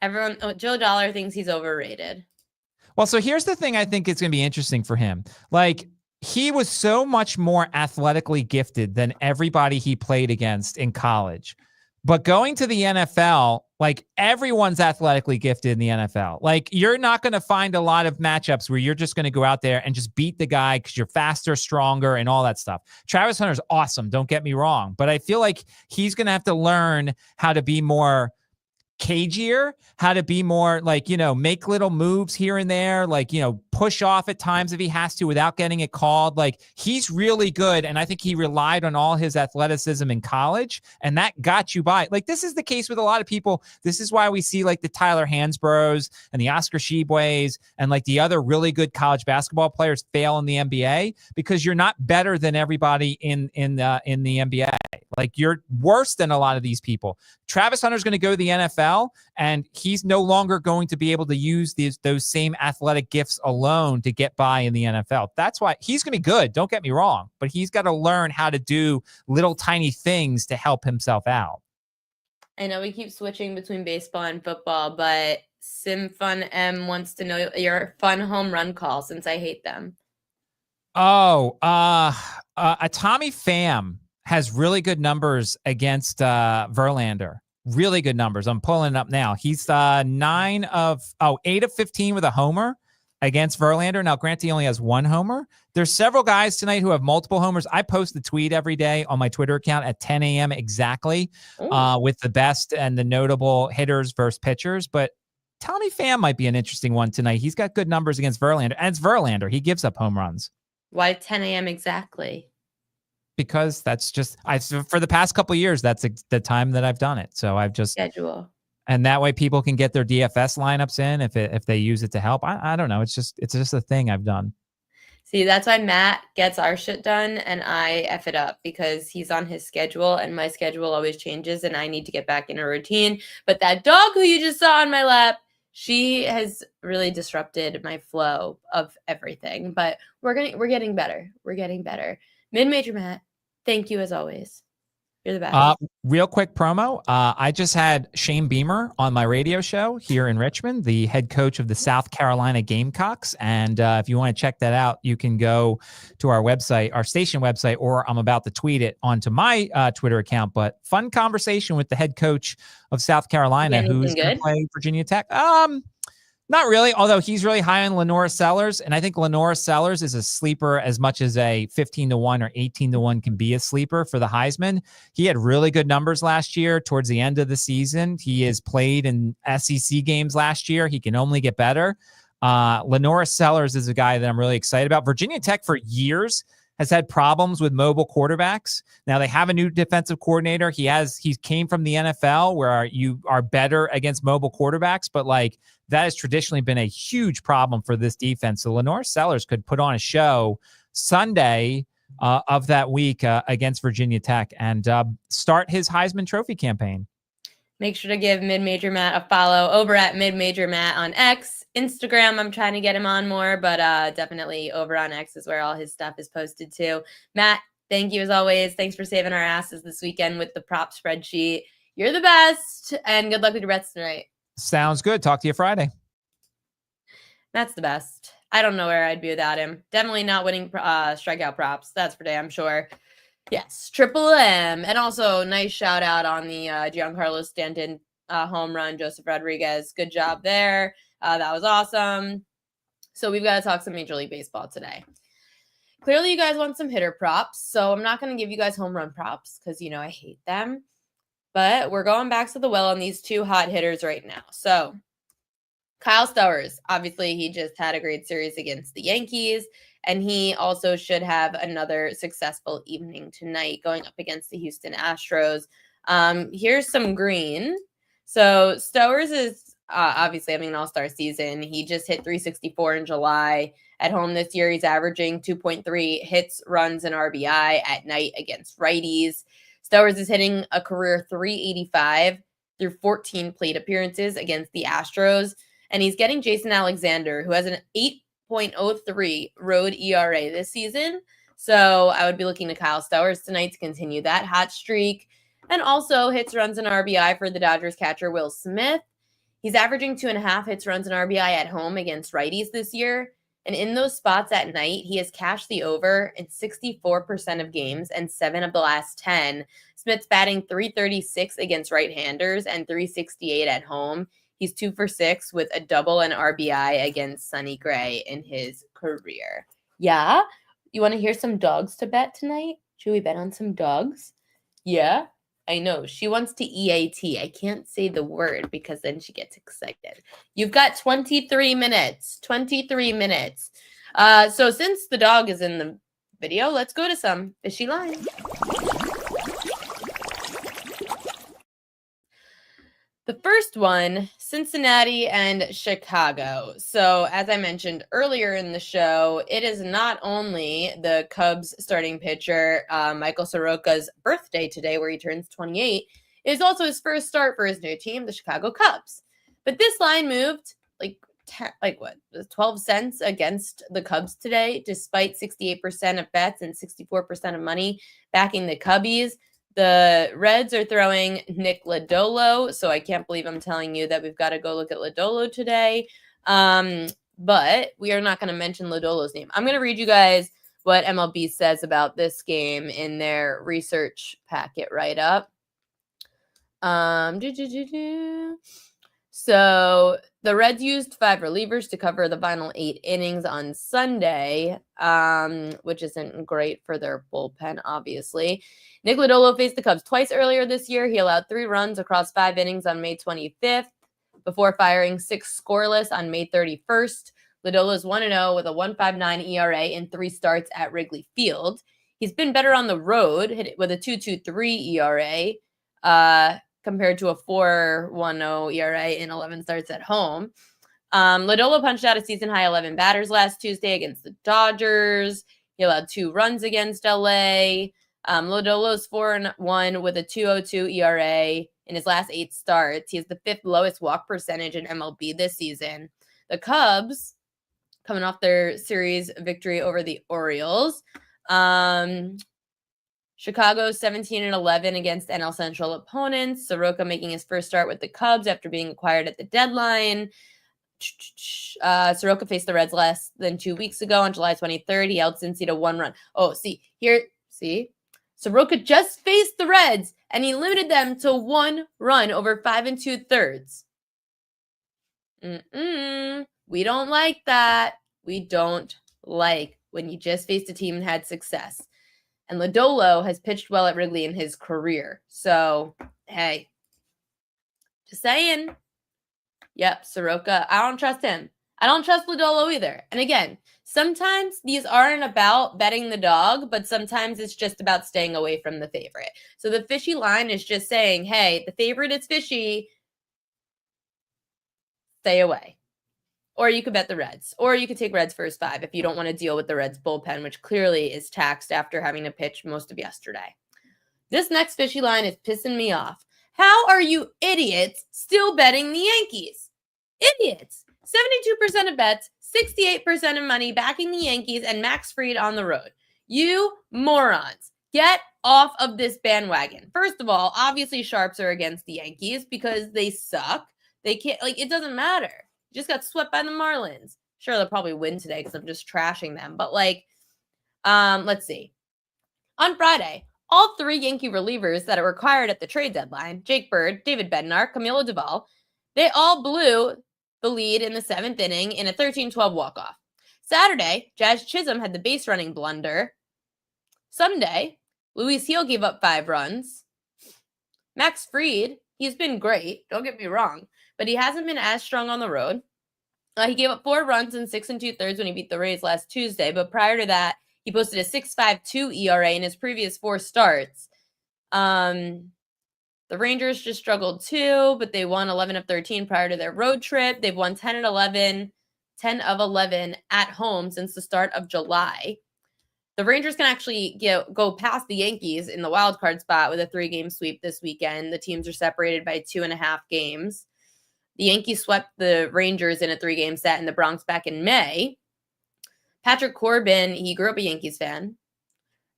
Joe Dollar thinks he's overrated. Well, so here's the thing I think is going to be interesting for him. Like, he was so much more athletically gifted than everybody he played against in college. But going to the NFL, like, everyone's athletically gifted in the NFL. Like, you're not going to find a lot of matchups where you're just going to go out there and just beat the guy because you're faster, stronger, and all that stuff. Travis Hunter's awesome, don't get me wrong. But I feel like he's going to have to learn how to be more cagier, how to be more like, make little moves here and there, like, push off at times if he has to without getting it called. Like, he's really good. And I think he relied on all his athleticism in college, and that got you by. Like, this is the case with a lot of people. This is why we see like the Tyler Hansbroughs and the Oscar Tshiebwes and like the other really good college basketball players fail in the NBA, because you're not better than everybody in the NBA. Like, you're worse than a lot of these people. Travis Hunter's going to go to the NFL, and he's no longer going to be able to use those same athletic gifts alone to get by in the NFL. That's why he's going to be good. Don't get me wrong, but he's got to learn how to do little tiny things to help himself out. I know we keep switching between baseball and football, but SimFun M wants to know your fun home run call, since I hate them. Oh, a Tommy Pham has really good numbers against Verlander. Really good numbers. I'm pulling it up now. He's 8 of 15 with a homer against Verlander. Now, granted, he only has one homer. There's several guys tonight who have multiple homers. I post the tweet every day on my Twitter account at 10 a.m. exactly with the best and the notable hitters versus pitchers. But Tommy Pham might be an interesting one tonight. He's got good numbers against Verlander. And it's Verlander. He gives up home runs. Why 10 a.m. exactly? Because that's just for the past couple of years, that's the time that I've done it. So I've just schedule, and that way people can get their DFS lineups in if they use it to help. I don't know. It's just a thing I've done. See, that's why Matt gets our shit done and I F it up, because he's on his schedule and my schedule always changes and I need to get back in a routine. But that dog who you just saw on my lap, she has really disrupted my flow of everything. But we're getting better. We're getting better. Mid-Major Matt, thank you as always. You're the best. Real quick promo. I just had Shane Beamer on my radio show here in Richmond, the head coach of the South Carolina Gamecocks. And if you want to check that out, you can go to our website, our station website, or I'm about to tweet it onto my Twitter account. But fun conversation with the head coach of South Carolina, who's going to play Virginia Tech. Not really, although he's really high on Lenora Sellers, and I think Lenora Sellers is a sleeper as much as a 15-1 or 18-1 can be a sleeper for the Heisman. He had really good numbers last year towards the end of the season. He has played in SEC games last year. He can only get better. Lenora Sellers is a guy that I'm really excited about. Virginia Tech for years has had problems with mobile quarterbacks. Now they have a new defensive coordinator. He came from the NFL where you are better against mobile quarterbacks, but like that has traditionally been a huge problem for this defense. So Lenore Sellers could put on a show Sunday of that week against Virginia Tech and start his Heisman Trophy campaign. Make sure to give Mid-Major Matt a follow over at Mid-Major Matt on X. Instagram, I'm trying to get him on more, but definitely over on X is where all his stuff is posted too. Matt, thank you as always. Thanks for saving our asses this weekend with the prop spreadsheet. You're the best, and good luck with your bets tonight. Sounds good. Talk to you Friday. Matt's the best. I don't know where I'd be without him. Definitely not winning strikeout props. That's for damn sure. Yes, Triple M. And also, nice shout out on the Giancarlo Stanton home run, Joseph Rodriguez. Good job there. That was awesome. So we've got to talk some Major League Baseball today. Clearly, you guys want some hitter props. So I'm not going to give you guys home run props because, I hate them. But we're going back to the well on these two hot hitters right now. So Kyle Stowers, obviously, he just had a great series against the Yankees, and he also should have another successful evening tonight going up against the Houston Astros. Here's some green. So Stowers is obviously having an all-star season. He just hit 364 in July. At home this year, he's averaging 2.3 hits, runs, and RBI at night against righties. Stowers is hitting a career 385 through 14 plate appearances against the Astros. And he's getting Jason Alexander, who has an 8.03 road ERA this season. So I would be looking to Kyle Stowers tonight to continue that hot streak. And also hits, runs, and RBI for the Dodgers catcher Will Smith. He's averaging 2.5 hits, runs, and RBI at home against righties this year. And in those spots at night, he has cashed the over in 64% of games and 7 of the last 10. Smith's batting .336 against right-handers and .368 at home. He's 2 for 6 with a double and RBI against Sonny Gray in his career. Yeah? You want to hear some dogs to bet tonight? Should we bet on some dogs? Yeah? I know. She wants to EAT. I can't say the word because then she gets excited. You've got 23 minutes. 23 minutes. So since the dog is in the video, let's go to some fishy lines. The first one, Cincinnati and Chicago. So as I mentioned earlier in the show, it is not only the Cubs starting pitcher, Michael Soroka's birthday today, where he turns 28. It is also his first start for his new team, the Chicago Cubs. But this line moved like 12 cents against the Cubs today, despite 68% of bets and 64% of money backing the Cubbies. The Reds are throwing Nick Lodolo, so I can't believe I'm telling you that we've got to go look at Lodolo today. But we are not going to mention Lodolo's name. I'm going to read you guys what MLB says about this game in their research packet write-up. So the Reds used 5 relievers to cover the final 8 innings on Sunday, which isn't great for their bullpen, obviously. Nick Lodolo faced the Cubs twice earlier this year. He allowed 3 runs across 5 innings on May 25th before firing 6 scoreless on May 31st. Lodolo is 1-0 with a 1.59 ERA in 3 starts at Wrigley Field. He's been better on the road, hit it with a 2.23 ERA, compared to a 4.10 ERA in 11 starts at home. Lodolo punched out a season-high 11 batters last Tuesday against the Dodgers. He allowed 2 runs against LA. Lodolo's 4-1 with a 2.02 ERA in his last 8 starts. He has the 5th lowest walk percentage in MLB this season. The Cubs, coming off their series victory over the Orioles, Chicago 17-11 against NL Central opponents. Soroka making his first start with the Cubs after being acquired at the deadline. Soroka faced the Reds less than 2 weeks ago on July 23rd. He held Cincy to 1 run. Oh, see? Soroka just faced the Reds, and he limited them to 1 run over 5 2/3. We don't like that. We don't like when you just faced a team and had success. And Lodolo has pitched well at Wrigley in his career. So, hey, just saying. Yep, Soroka. I don't trust him. I don't trust Lodolo either. And again, sometimes these aren't about betting the dog, but sometimes it's just about staying away from the favorite. So the fishy line is just saying, hey, the favorite is fishy. Stay away. Or you could bet the Reds. Or you could take Reds first 5 if you don't want to deal with the Reds bullpen, which clearly is taxed after having to pitch most of yesterday. This next fishy line is pissing me off. How are you idiots still betting the Yankees? Idiots. 72% of bets, 68% of money backing the Yankees, and Max Fried on the road. You morons. Get off of this bandwagon. First of all, obviously sharps are against the Yankees because they suck. They can't, it doesn't matter. Just got swept by the Marlins. Sure, they'll probably win today because I'm just trashing them. But let's see. On Friday, all 3 Yankee relievers that are required at the trade deadline, Jake Bird, David Bednar, Camilo Doval, they all blew the lead in the 7th inning in a 13-12 walk-off. Saturday, Jazz Chisholm had the base running blunder. Sunday, Luis Heel gave up 5 runs. Max Fried, he's been great. Don't get me wrong, but he hasn't been as strong on the road. He gave up 4 runs in 6 2/3 when he beat the Rays last Tuesday, but prior to that, he posted a 6.52 ERA in his previous 4 starts. The Rangers just struggled too, but they won 11 of 13 prior to their road trip. They've won 10 of 11 at home since the start of July. The Rangers can actually go past the Yankees in the wild card spot with a 3-game sweep this weekend. The teams are separated by 2.5 games. The Yankees swept the Rangers in a 3-game set in the Bronx back in May. Patrick Corbin, he grew up a Yankees fan.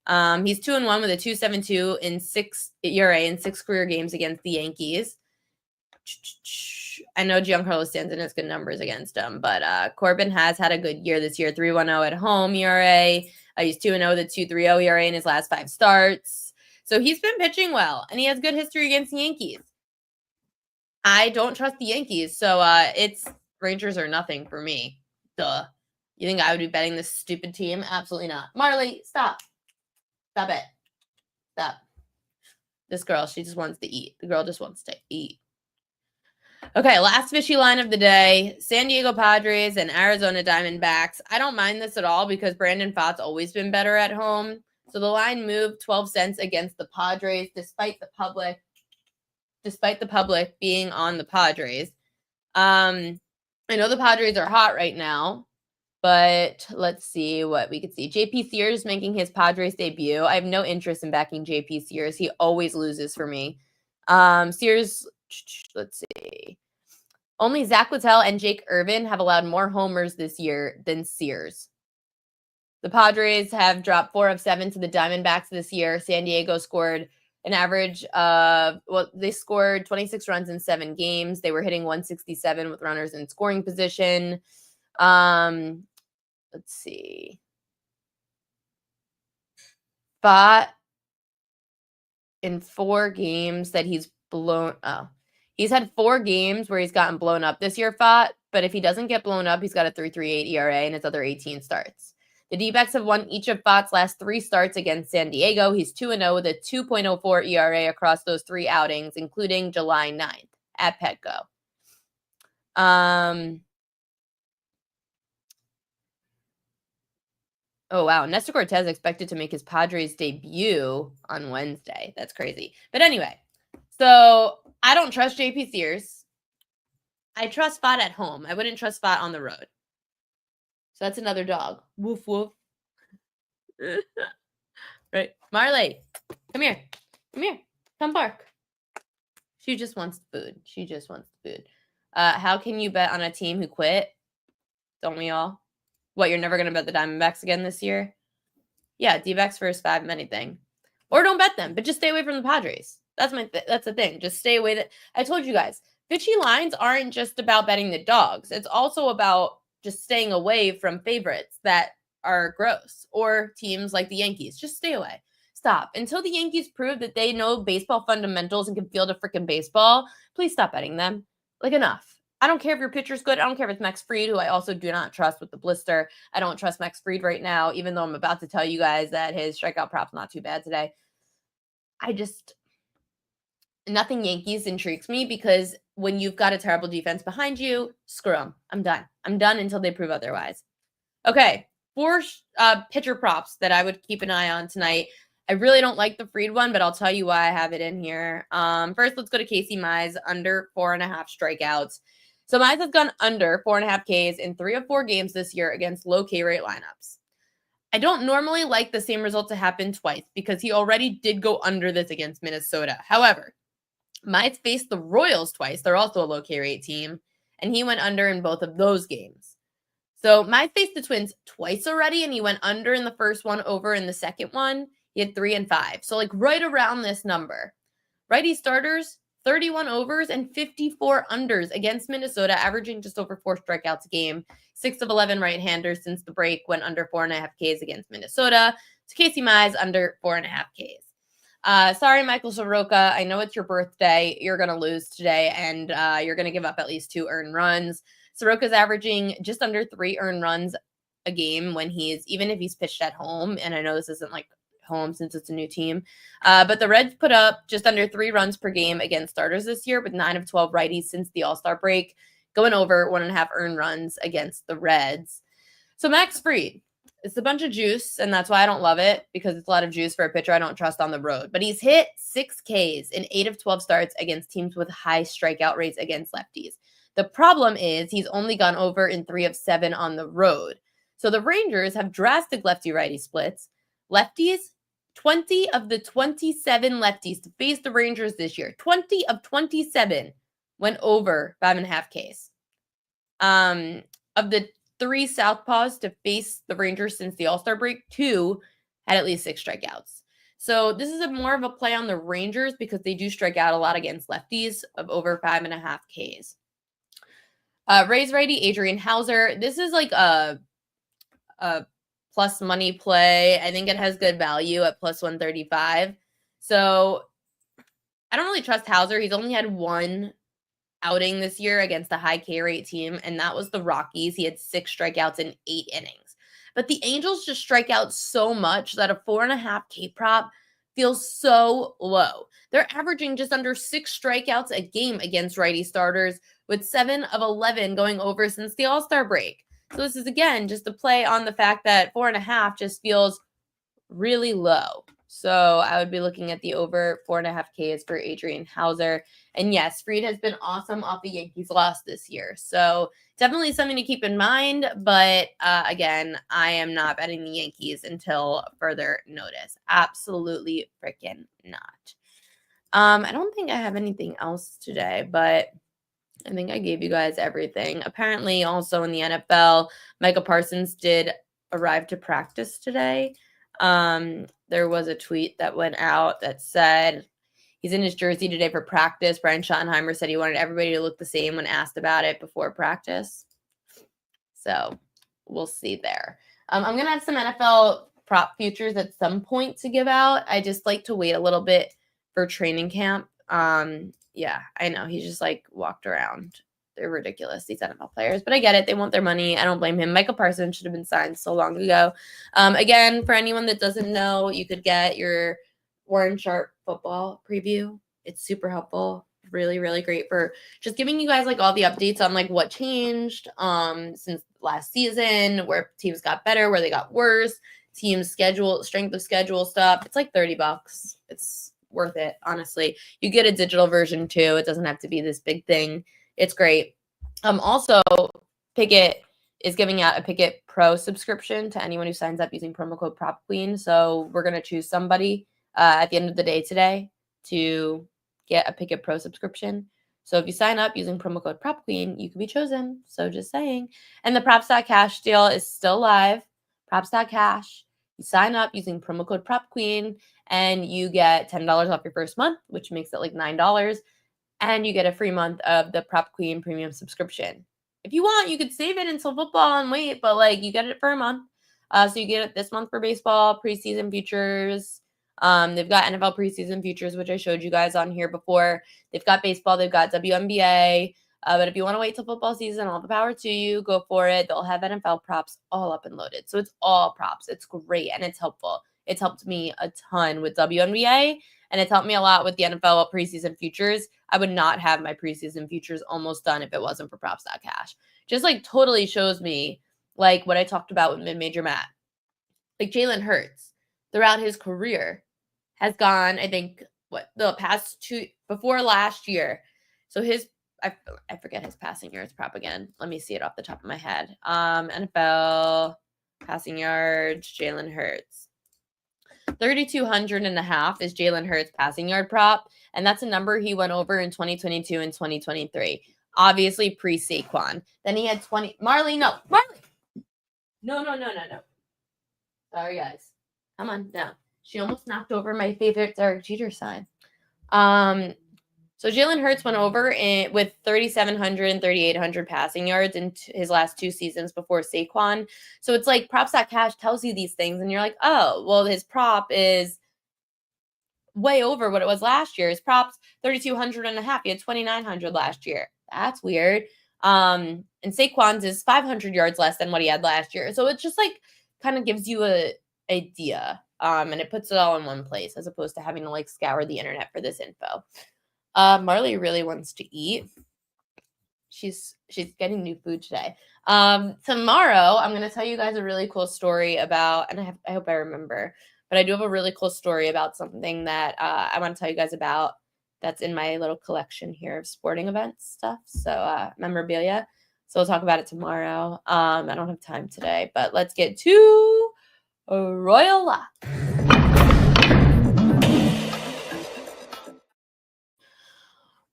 He's 2-1 with a 2.72 in 6 ERA in 6 career games against the Yankees. I know Giancarlo Stanton has good numbers against him, but Corbin has had a good year this year. 3.10 at home ERA. He's 2-0 with a 2.30 ERA in his last 5 starts. So he's been pitching well, and he has good history against the Yankees. I don't trust the Yankees, so it's Rangers or nothing for me. Duh. You think I would be betting this stupid team? Absolutely not. Marley, stop. Stop it. Stop. This girl, she just wants to eat. The girl just wants to eat. Okay, last fishy line of the day. San Diego Padres and Arizona Diamondbacks. I don't mind this at all because Brandon Pfaadt's always been better at home. So the line moved 12 cents against the Padres despite the public being on the Padres. I know the Padres are hot right now, but let's see what we could see. JP Sears making his Padres debut. I have no interest in backing JP Sears. He always loses for me. Sears, let's see. Only Zach Littell and Jake Irvin have allowed more homers this year than Sears. The Padres have dropped 4 of 7 to the Diamondbacks this year. San Diego scored an average of, they scored 26 runs in 7 games. They were hitting 167 with runners in scoring position. Let's see. Pfaadt in 4 games that he's blown. He's had 4 games where he's gotten blown up this year, Pfaadt. But if he doesn't get blown up, he's got a 3.38 ERA in his other 18 starts. The D-backs have won each of Pfaadt's last 3 starts against San Diego. He's 2-0 with a 2.04 ERA across those 3 outings, including July 9th at Petco. Oh, wow. Nestor Cortez expected to make his Padres debut on Wednesday. That's crazy. But anyway, so I don't trust JP Sears. I trust Pfaadt at home. I wouldn't trust Pfaadt on the road. So that's another dog. Woof, woof. Right. Marley, come here. Come here. Come bark. She just wants food. She just wants food. How can you bet on a team who quit? Don't we all? What, you're never going to bet the Diamondbacks again this year? Yeah, D-backs first 5 of anything. Or don't bet them, but just stay away from the Padres. That's the thing. Just stay away. I told you guys, fishy lines aren't just about betting the dogs. It's also about just staying away from favorites that are gross or teams like the Yankees. Just stay away. Stop. Until the Yankees prove that they know baseball fundamentals and can field a freaking baseball, please stop betting them. Like, enough. I don't care if your pitcher's good. I don't care if it's Max Fried, who I also do not trust with the blister. I don't trust Max Fried right now, even though I'm about to tell you guys that his strikeout prop's not too bad today. Nothing Yankees intrigues me because when you've got a terrible defense behind you, screw them. I'm done. I'm done until they prove otherwise. Okay, 4 pitcher props that I would keep an eye on tonight. I really don't like the Fried one, but I'll tell you why I have it in here. First, let's go to Casey Mize, under 4.5 strikeouts. So Mize has gone under 4.5 Ks in 3 of 4 games this year against low K rate lineups. I don't normally like the same result to happen twice because he already did go under this against Minnesota. However, Mize faced the Royals twice. They're also a low K rate team, and he went under in both of those games. So Mize faced the Twins twice already, and he went under in the first one, over in the second one. He had 3 and 5. So like right around this number. Righty starters, 31 overs and 54 unders against Minnesota, averaging just over 4 strikeouts a game. 6 of 11 right-handers since the break went under 4.5 Ks against Minnesota. So Casey Mize under 4.5 Ks. Sorry, Michael Soroka. I know it's your birthday. You're going to lose today, and you're going to give up at least 2 earned runs. Soroka's averaging just under 3 earned runs a game even if he's pitched at home. And I know this isn't like home since it's a new team. But the Reds put up just under 3 runs per game against starters this year, with 9 of 12 righties since the All-Star break, going over 1.5 earned runs against the Reds. So Max Fried, it's a bunch of juice, and that's why I don't love it, because it's a lot of juice for a pitcher I don't trust on the road. But he's hit 6 Ks in 8 of 12 starts against teams with high strikeout rates against lefties. The problem is he's only gone over in 3 of 7 on the road. So the Rangers have drastic lefty-righty splits. Lefties, 20 of the 27 lefties to face the Rangers this year, 20 of 27 went over 5.5 Ks. Of the 3 southpaws to face the Rangers since the All-Star break, 2 had at least 6 strikeouts. So this is more of a play on the Rangers because they do strike out a lot against lefties of over 5.5 Ks. Rays righty Adrian Hauser. This is like a plus money play. I think it has good value at plus 135. So I don't really trust Hauser. He's only had 1 outing this year against a high K rate team, and that was the Rockies. He had 6 strikeouts in 8 innings. But the Angels just strike out so much that a 4.5 K prop feels so low. They're averaging just under 6 strikeouts a game against righty starters, with 7 of 11 going over since the All-Star break. So this is, again, just a play on the fact that 4.5 just feels really low. So I would be looking at the over 4.5 Ks for Adrian Hauser. And yes, Fried has been awesome off the Yankees loss this year. So definitely something to keep in mind. But again, I am not betting the Yankees until further notice. Absolutely freaking not. I don't think I have anything else today, but I think I gave you guys everything. Apparently, also in the NFL, Micah Parsons did arrive to practice today. There was a tweet that went out that said he's in his jersey today for practice. Brian Schottenheimer said he wanted everybody to look the same when asked about it before practice. So we'll see there. I'm going to have some NFL prop futures at some point to give out. I just like to wait a little bit for training camp. Yeah, I know. He just like walked around. They're ridiculous, these NFL players. But I get it. They want their money. I don't blame him. Micah Parsons should have been signed so long ago. Again, for anyone that doesn't know, you could get your Warren Sharp football preview. It's super helpful. Really, really great for just giving you guys like all the updates on like what changed since last season, where teams got better, where they got worse, teams schedule, strength of schedule stuff. It's like $30. It's worth it, honestly. You get a digital version too. It doesn't have to be this big thing. It's great. Also, Pikkit is giving out a Pikkit Pro subscription to anyone who signs up using promo code PropQueen. So we're going to choose somebody at the end of the day today to get a Pikkit Pro subscription. So if you sign up using promo code PropQueen, you can be chosen. So just saying. And the Props.Cash deal is still live. Props.Cash. You sign up using promo code PropQueen and you get $10 off your first month, which makes it like $9. And you get a free month of the Prop Queen premium subscription. If you want, you could save it until football and wait, but like you get it for a month. So you get it this month for baseball, preseason futures. They've got NFL preseason futures, which I showed you guys on here before. They've got baseball, they've got WNBA. But if you want to wait till football season, all the power to you, go for it. They'll have NFL props all up and loaded. So it's all props. It's great and it's helpful. It's helped me a ton with WNBA. And it's helped me a lot with the NFL preseason futures. I would not have my preseason futures almost done if it wasn't for Props.Cash. Just like totally shows me like what I talked about with Mid-Major Matt. Like Jalen Hurts throughout his career has gone, I think, the past 2, before last year. So I forget his passing yards prop again. Let me see it off the top of my head. NFL passing yards, Jalen Hurts. 3,200 and a half is Jalen Hurts passing yard prop. And that's a number he went over in 2022 and 2023. Obviously pre-Saquon. Then he had 20. Marley. No. Sorry, guys. Come on. No. She almost knocked over my favorite Derek Jeter sign. So Jalen Hurts went over with 3,700 and 3,800 passing yards in his last 2 seasons before Saquon. So it's like Props.Cash tells you these things and you're like, oh, well, his prop is way over what it was last year. His prop's 3,200 and a half. He had 2,900 last year. That's weird. And Saquon's is 500 yards less than what he had last year. So it's just like kind of gives you a idea And it puts it all in one place as opposed to having to like scour the internet for this info. Marley really wants to eat. She's getting new food today. Tomorrow, I'm going to tell you guys a really cool story about, and I hope I remember, but I do have a really cool story about something that I want to tell you guys about that's in my little collection here of sporting events stuff. So memorabilia. So we'll talk about it tomorrow. I don't have time today, but let's get to Royal Lock.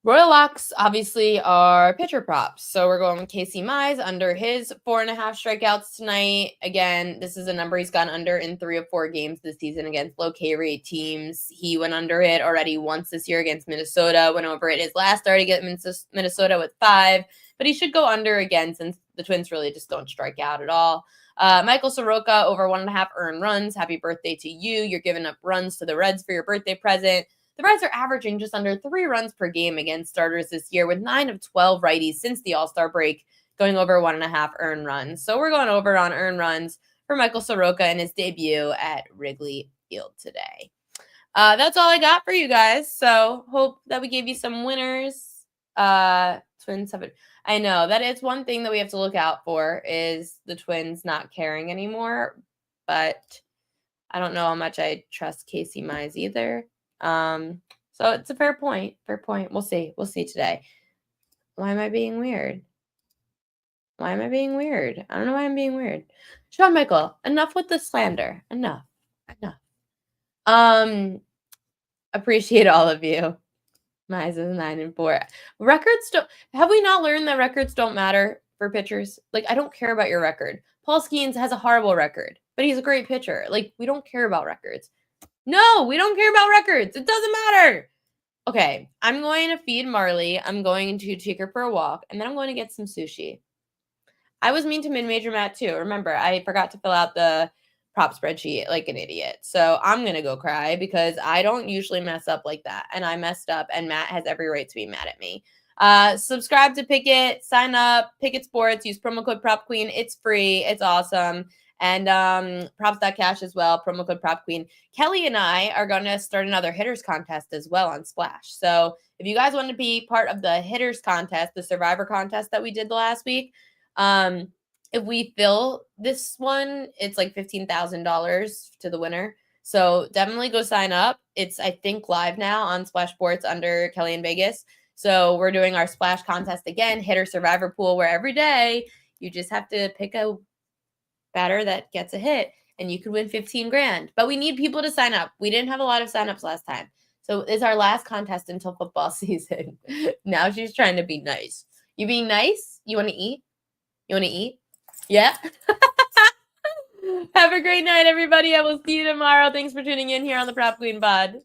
Royal Locks obviously are pitcher props. So we're going with Casey Mize under his 4.5 strikeouts tonight. Again, this is a number he's gone under in 3 of 4 games this season against low K rate teams. He went under it already once this year against Minnesota, went over it his last start against Minnesota with 5, but he should go under again since the Twins really just don't strike out at all. Michael Soroka over 1.5 earned runs. Happy birthday to you. You're giving up runs to the Reds for your birthday present. The Reds are averaging just under 3 runs per game against starters this year with 9 of 12 righties since the All-Star break, going over 1.5 earned runs. So we're going over on earned runs for Michael Soroka in his debut at Wrigley Field today. That's all I got for you guys. So hope that we gave you some winners. Twins have it. I know that is one thing that we have to look out for is the Twins not caring anymore, but I don't know how much I trust Casey Mize either. So it's a fair point. We'll see today. Why am I being weird? I don't know why I'm being weird. Shawn Michael, enough with the slander. Enough. Appreciate all of you. Mize is 9-4. Records don't. Have we not learned that records don't matter for pitchers? Like, I don't care about your record. Paul Skeens has a horrible record, but he's a great pitcher. Like, we don't care about records. No, we don't care about records. It doesn't matter. Okay, I'm going to feed Marley. I'm going to take her for a walk, and then I'm going to get some sushi. I was mean to Mid-Major Matt, too. Remember, I forgot to fill out the prop spreadsheet like an idiot. So I'm going to go cry because I don't usually mess up like that, and I messed up, and Matt has every right to be mad at me. Subscribe to Pikkit. Sign up. Pikkit Sports. Use promo code PropQueen. It's free. It's awesome. And props.cash as well, promo code PropQueen. Kelly and I are going to start another hitters contest as well on Splash. So if you guys want to be part of the hitters contest, the survivor contest that we did the last week, if we fill this one, it's like $15,000 to the winner. So definitely go sign up. It's, I think, live now on Splash Sports under Kelly in Vegas. So we're doing our Splash contest again, hitter survivor pool, where every day you just have to pick a batter that gets a hit and you could win 15 grand. But we need people to sign up. We didn't have a lot of signups last time. So it's our last contest until football season. Now she's trying to be nice. You being nice? You want to eat? Yeah? Have a great night, everybody. I will see you tomorrow. Thanks for tuning in here on the Prop Queen Pod.